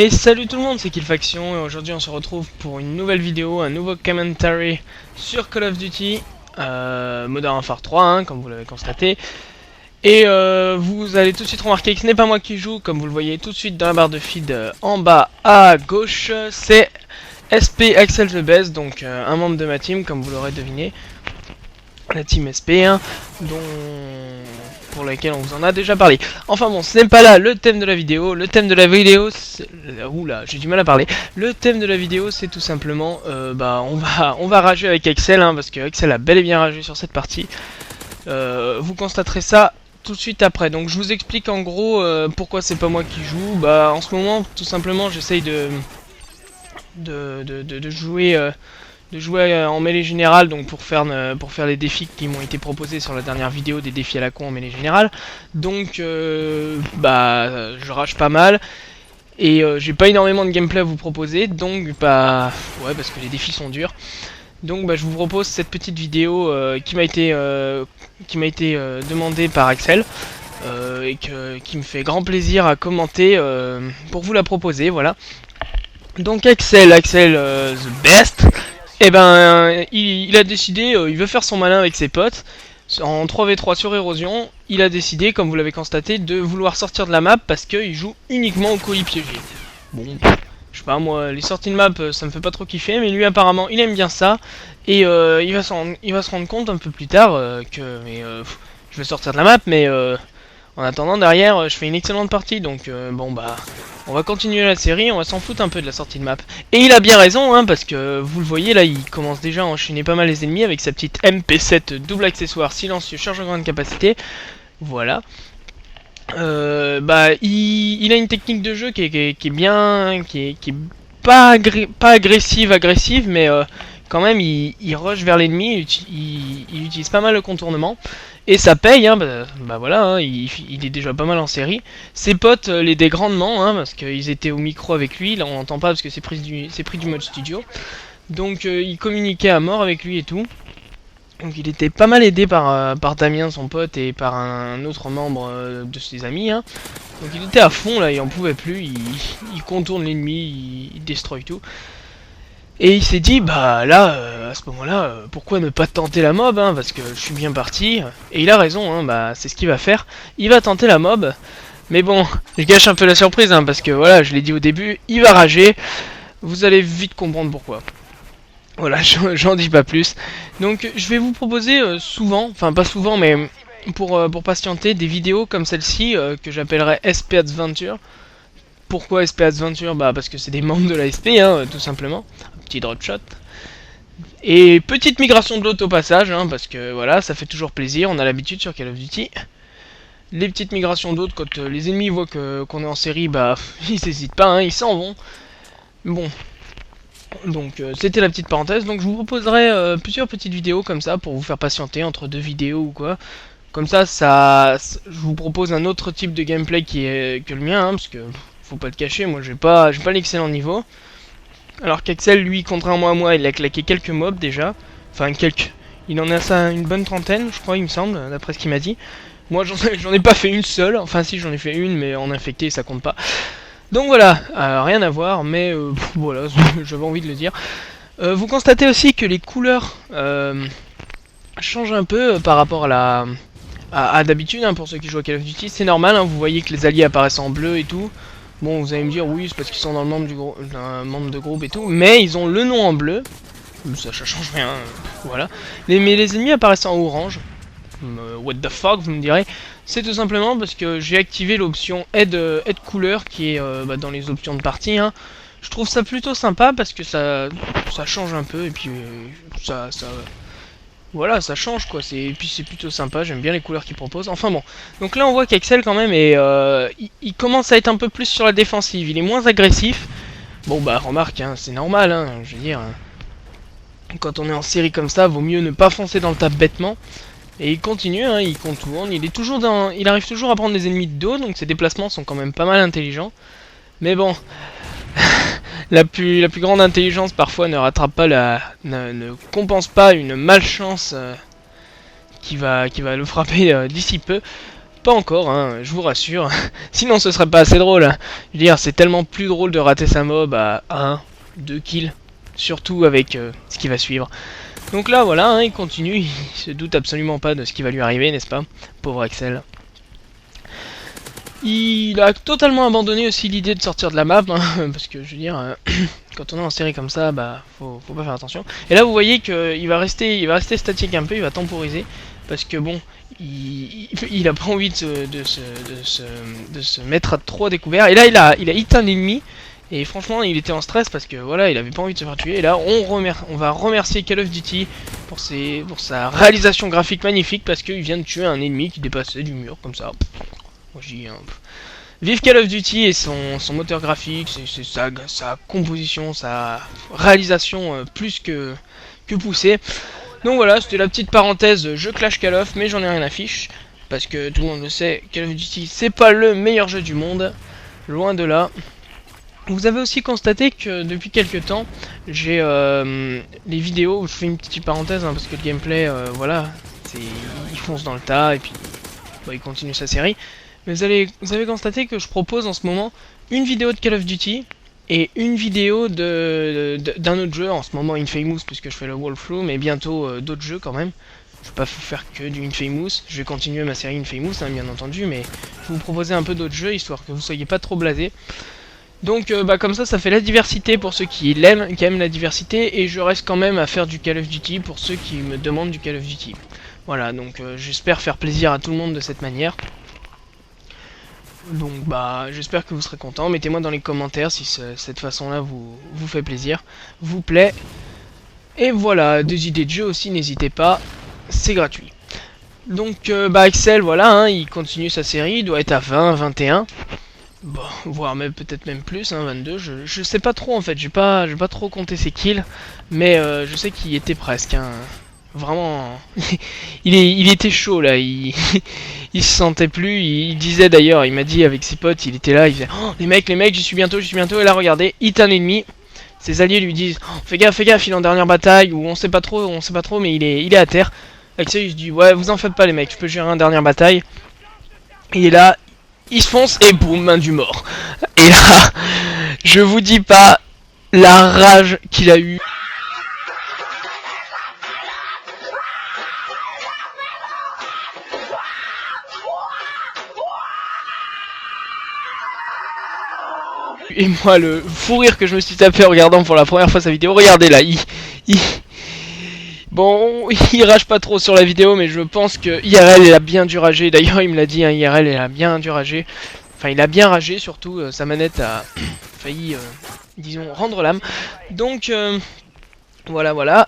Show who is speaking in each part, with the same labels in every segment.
Speaker 1: Et salut tout le monde, c'est Killfaction et aujourd'hui on se retrouve pour une nouvelle vidéo, un nouveau commentary sur Call of Duty Modern Warfare 3, comme vous l'avez constaté. Et vous allez tout de suite remarquer que ce n'est pas moi qui joue, comme vous le voyez tout de suite dans la barre de feed en bas à gauche, c'est SP Axel The Best, donc un membre de ma team comme vous l'aurez deviné. La team SP, pour laquelle on vous en a déjà parlé. Enfin bon, ce n'est pas là le thème de la vidéo. Le thème de la vidéo, oula, j'ai du mal à parler. Le thème de la vidéo, c'est tout simplement, on va rager avec Axel, parce que Axel a bel et bien ragé sur cette partie. Vous constaterez ça tout de suite après. Donc je vous explique en gros pourquoi c'est pas moi qui joue. Bah en ce moment, tout simplement, j'essaye de jouer. De jouer en mêlée générale, donc pour faire les défis qui m'ont été proposés sur la dernière vidéo, des défis à la con en mêlée générale. Donc je rage pas mal et j'ai pas énormément de gameplay à vous proposer, donc ouais, parce que les défis sont durs. Donc je vous propose cette petite vidéo qui m'a été demandée par Axel et qui me fait grand plaisir à commenter pour vous la proposer, voilà. Donc Axel the best. Et il a décidé, il veut faire son malin avec ses potes, en 3v3 sur érosion, il a décidé, comme vous l'avez constaté, de vouloir sortir de la map parce qu'il joue uniquement au colis piégé. Bon, je sais pas, moi, les sorties de map, ça me fait pas trop kiffer, mais lui apparemment, il aime bien ça, et il va se rendre compte un peu plus tard que je vais sortir de la map, mais en attendant, derrière, je fais une excellente partie, donc on va continuer la série, on va s'en foutre un peu de la sortie de map. Et il a bien raison, parce que vous le voyez, là, il commence déjà à enchaîner pas mal les ennemis avec sa petite MP7 double accessoire silencieux charge en grande capacité. Voilà. Il a une technique de jeu qui est bien, qui est pas agressive, mais quand même, il rush vers l'ennemi, il utilise pas mal le contournement. Et ça paye, voilà, il est déjà pas mal en série. Ses potes l'aidaient grandement, parce qu'ils étaient au micro avec lui. Là on n'entend pas parce que c'est pris du mode studio. Donc il communiquait à mort avec lui et tout. Donc il était pas mal aidé par Damien, son pote, et par un autre membre de ses amis. Donc il était à fond là, il en pouvait plus, il contourne l'ennemi, il destroy tout. Et il s'est dit, bah là, à ce moment-là, pourquoi ne pas tenter la mob, parce que je suis bien parti. Et il a raison, c'est ce qu'il va faire. Il va tenter la mob. Mais bon, je gâche un peu la surprise, parce que voilà, je l'ai dit au début, il va rager. Vous allez vite comprendre pourquoi. Voilà, j'en dis pas plus. Donc je vais vous proposer souvent, enfin pas souvent, mais pour patienter, des vidéos comme celle-ci, que j'appellerais SP Adventure. Pourquoi SP Adventure? Parce que c'est des membres de la SP, tout simplement. Un petit drop shot. Et petite migration de l'autre au passage, parce que voilà, ça fait toujours plaisir, on a l'habitude sur Call of Duty. Les petites migrations d'autres, quand les ennemis voient qu'on est en série, ils n'hésitent pas, ils s'en vont. Bon, donc c'était la petite parenthèse, donc je vous proposerai plusieurs petites vidéos comme ça pour vous faire patienter entre deux vidéos ou quoi. Comme ça, je vous propose un autre type de gameplay que le mien, parce que faut pas le cacher, moi j'ai pas l'excellent niveau. Alors qu'Axel, lui, contrairement à moi, il a claqué quelques mobs déjà. Enfin, quelques. Il en a ça une bonne trentaine, je crois, il me semble, d'après ce qu'il m'a dit. Moi, j'en ai pas fait une seule. Enfin, si, j'en ai fait une, mais en infecté, ça compte pas. Donc voilà, rien à voir, mais voilà, j'avais envie de le dire. Vous constatez aussi que les couleurs changent un peu par rapport à d'habitude, pour ceux qui jouent à Call of Duty. C'est normal, vous voyez que les alliés apparaissent en bleu et tout. Bon, vous allez me dire, oui, c'est parce qu'ils sont dans le membre de groupe et tout, mais ils ont le nom en bleu. Ça change rien, voilà. Mais les ennemis apparaissent en orange. What the fuck, vous me direz. C'est tout simplement parce que j'ai activé l'option aide couleur qui est dans les options de partie. Je trouve ça plutôt sympa parce que ça change un peu et puis voilà, ça change quoi, et puis c'est plutôt sympa, j'aime bien les couleurs qu'il propose. Enfin bon, donc là on voit qu'Axel quand même il commence à être un peu plus sur la défensive, il est moins agressif. Bon remarque, c'est normal, je veux dire, quand on est en série comme ça, vaut mieux ne pas foncer dans le tas bêtement. Et il continue, il contourne, il arrive toujours à prendre des ennemis de dos, donc ses déplacements sont quand même pas mal intelligents. Mais bon, la plus grande intelligence parfois ne compense pas une malchance qui va le frapper d'ici peu. Pas encore, hein, je vous rassure. Sinon ce serait pas assez drôle. Hein. Je veux dire, c'est tellement plus drôle de rater sa mob à 1, 2 kills. Surtout avec ce qui va suivre. Donc là, voilà, hein, il continue. Il se doute absolument pas de ce qui va lui arriver, n'est-ce pas? Pauvre Axel. Il a totalement abandonné aussi l'idée de sortir de la map. Hein, parce que, je veux dire, quand on est en série comme ça, bah, faut pas faire attention. Et là, vous voyez qu'il va rester statique un peu, il va temporiser. Parce que bon, il a pas envie de se mettre à trop à découvert. Et là, il a hit un ennemi. Et franchement, il était en stress parce que voilà, il avait pas envie de se faire tuer. Et là, on va remercier Call of Duty pour sa réalisation graphique magnifique parce qu'il vient de tuer un ennemi qui dépassait du mur comme ça. Moi, je dis, vive Call of Duty et son moteur graphique, c'est sa composition, sa réalisation plus que poussée. Donc voilà, c'était la petite parenthèse, je clash Call of, mais j'en ai rien à fiche. Parce que tout le monde le sait, Call of Duty, c'est pas le meilleur jeu du monde. Loin de là. Vous avez aussi constaté que depuis quelques temps, j'ai les vidéos, je fais une petite parenthèse, hein, parce que le gameplay, voilà, il fonce dans le tas, et puis bah, il continue sa série. Mais vous avez constaté que je propose en ce moment une vidéo de Call of Duty, et une vidéo d'un autre jeu, en ce moment Infamous, puisque je fais le walkthrough, mais bientôt d'autres jeux quand même. Je vais pas vous faire que du Infamous, je vais continuer ma série Infamous, hein, bien entendu, mais je vais vous proposer un peu d'autres jeux, histoire que vous soyez pas trop blasés. Donc bah, comme ça fait la diversité pour ceux qui aiment la diversité, et je reste quand même à faire du Call of Duty pour ceux qui me demandent du Call of Duty. Voilà, donc j'espère faire plaisir à tout le monde de cette manière. Donc bah j'espère que vous serez contents. Mettez-moi dans les commentaires si cette façon là vous fait plaisir, vous plaît. Et voilà, des idées de jeu aussi, n'hésitez pas, c'est gratuit. Donc bah Axel, voilà, hein, il continue sa série, il doit être à 20, 21. Bon, voire même peut-être même plus, hein, 22, je sais pas trop en fait, j'ai pas trop compté ses kills, mais je sais qu'il était presque, hein. Vraiment, il était chaud là, il se sentait plus, il disait d'ailleurs, il m'a dit avec ses potes, il était là, il disait oh, les mecs, j'y suis bientôt, et là regardez, hit un ennemi, ses alliés lui disent oh, fais gaffe, il est en dernière bataille, ou on sait pas trop, mais il est à terre. Axel il se dit ouais, vous en faites pas les mecs, je peux gérer une dernière bataille, et là, il se fonce et boum, main du mort. Et là, je vous dis pas la rage qu'il a eu. Et moi, le fou rire que je me suis tapé en regardant pour la première fois sa vidéo. Regardez là, bon, il rage pas trop sur la vidéo, mais je pense que IRL, il a bien dû rager. D'ailleurs, il me l'a dit, hein, IRL, il a bien dû rager. Enfin, il a bien ragé, surtout, sa manette a failli, disons, rendre l'âme. Donc, voilà.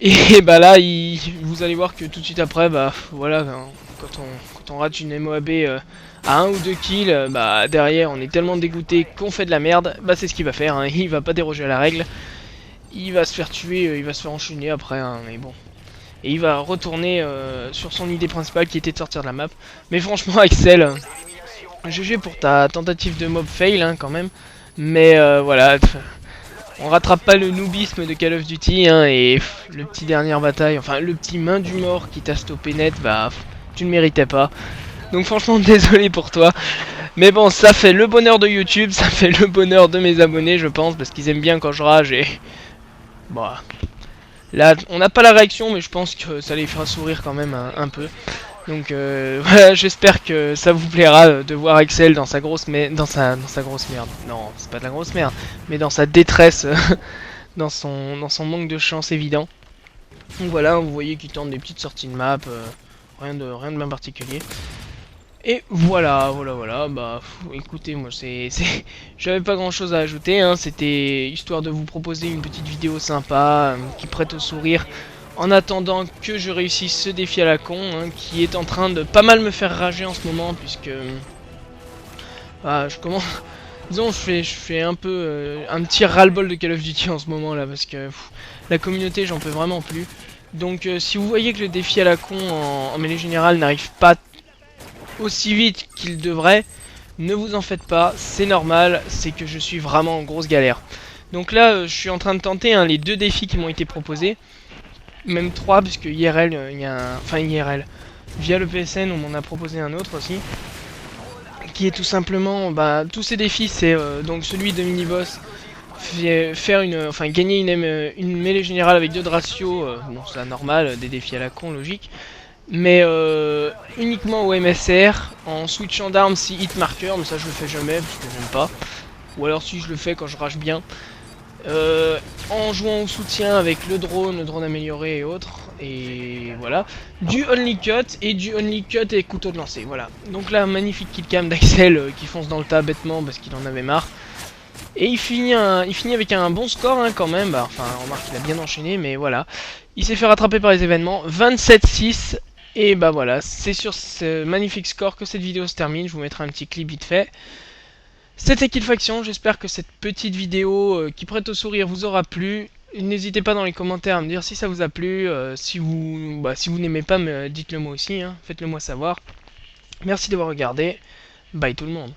Speaker 1: Et bah là, vous allez voir que tout de suite après, bah voilà, quand on rate une MOAB à 1 ou 2 kills, bah derrière on est tellement dégoûté qu'on fait de la merde, bah c'est ce qu'il va faire, hein, il va pas déroger à la règle, il va se faire tuer, il va se faire enchaîner après, hein, mais bon. Et il va retourner sur son idée principale qui était de sortir de la map. Mais franchement Axel, GG pour ta tentative de mob fail hein, quand même, mais voilà... On rattrape pas le noobisme de Call of Duty hein, et le petit dernière bataille, enfin le petit main du mort qui t'a stoppé net, bah tu ne méritais pas. Donc franchement désolé pour toi. Mais bon ça fait le bonheur de YouTube, ça fait le bonheur de mes abonnés je pense, parce qu'ils aiment bien quand je rage et... Bah... Là on n'a pas la réaction mais je pense que ça les fera sourire quand même un peu. Donc voilà, j'espère que ça vous plaira de voir Axel dans sa grosse dans sa grosse merde. Non, c'est pas de la grosse merde, mais dans sa détresse, dans son manque de chance évident. Donc voilà, vous voyez qu'il tente des petites sorties de map, rien de bien particulier. Et voilà, bah écoutez, moi j'avais pas grand chose à ajouter, hein, c'était histoire de vous proposer une petite vidéo sympa, qui prête au sourire. En attendant que je réussisse ce défi à la con, hein, qui est en train de pas mal me faire rager en ce moment, puisque je commence, disons, je fais un peu un petit ras-le-bol de Call of Duty en ce moment là, parce que la communauté, j'en peux vraiment plus. Donc, si vous voyez que le défi à la con en mêlée générale n'arrive pas aussi vite qu'il devrait, ne vous en faites pas, c'est normal, c'est que je suis vraiment en grosse galère. Donc là, je suis en train de tenter les 2 défis qui m'ont été proposés. Même 3 puisque IRL, il y a un... Enfin IRL. via le PSN, on m'en a proposé un autre aussi, qui est tout simplement, bah, tous ces défis, c'est donc celui de mini-boss, gagner une mêlée générale avec 2 de ratio, bon c'est normal, des défis à la con, logique, mais uniquement au MSR, en switchant d'armes si hit marker, mais ça je le fais jamais parce que j'aime pas, ou alors si je le fais quand je rage bien, en jouant au soutien avec le drone amélioré et autres, et voilà, du only cut et couteau de lancer, voilà. Donc là, magnifique killcam d'Axel qui fonce dans le tas bêtement parce qu'il en avait marre. Et il finit avec un bon score hein, quand même, bah, enfin on remarque qu'il a bien enchaîné, mais voilà. Il s'est fait rattraper par les événements, 27-6, et bah voilà, c'est sur ce magnifique score que cette vidéo se termine, je vous mettrai un petit clip vite fait. C'était Killfaction, j'espère que cette petite vidéo qui prête au sourire vous aura plu. N'hésitez pas dans les commentaires à me dire si ça vous a plu, si vous n'aimez pas, dites-le moi aussi, hein, faites-le moi savoir. Merci d'avoir regardé, bye tout le monde.